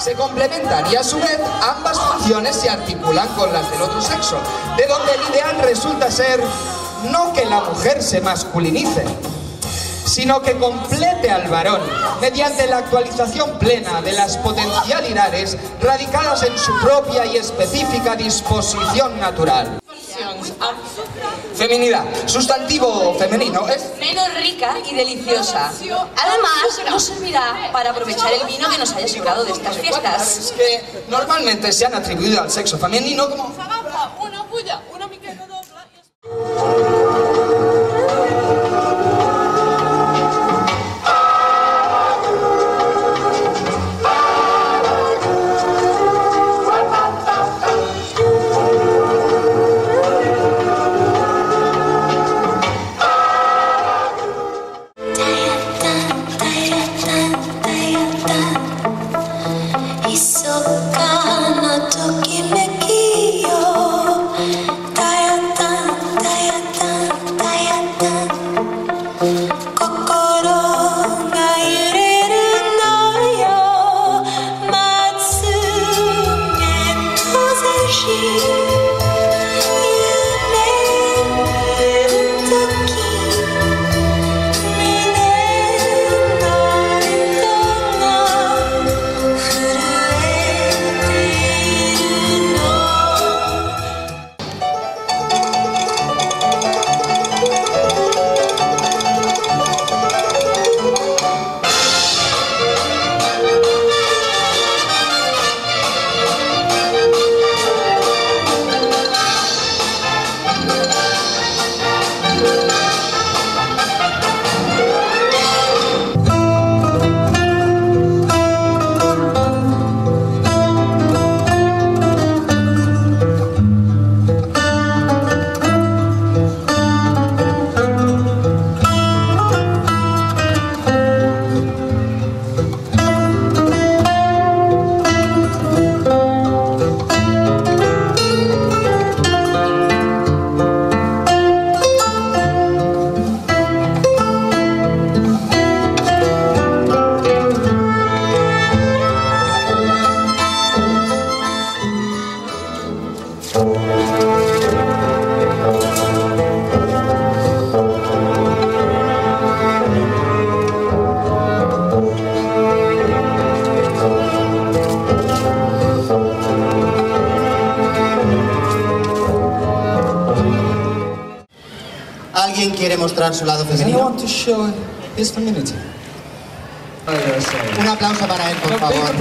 se complementan y a su vez ambas funciones se articulan con las del otro sexo, de donde el ideal resulta ser no que la mujer se masculinice, sino que complete al varón mediante la actualización plena de las potencialidades radicadas en su propia y específica disposición natural. Feminidad, sustantivo femenino, es menos rica y deliciosa. Además, nos servirá para aprovechar el vino que nos haya sobrado de estas fiestas. Es que normalmente se han atribuido al sexo femenino como... Una pulla, una miqueta doble... ¿Alguien quiere mostrar su lado femenino? Un aplauso para él, por favor.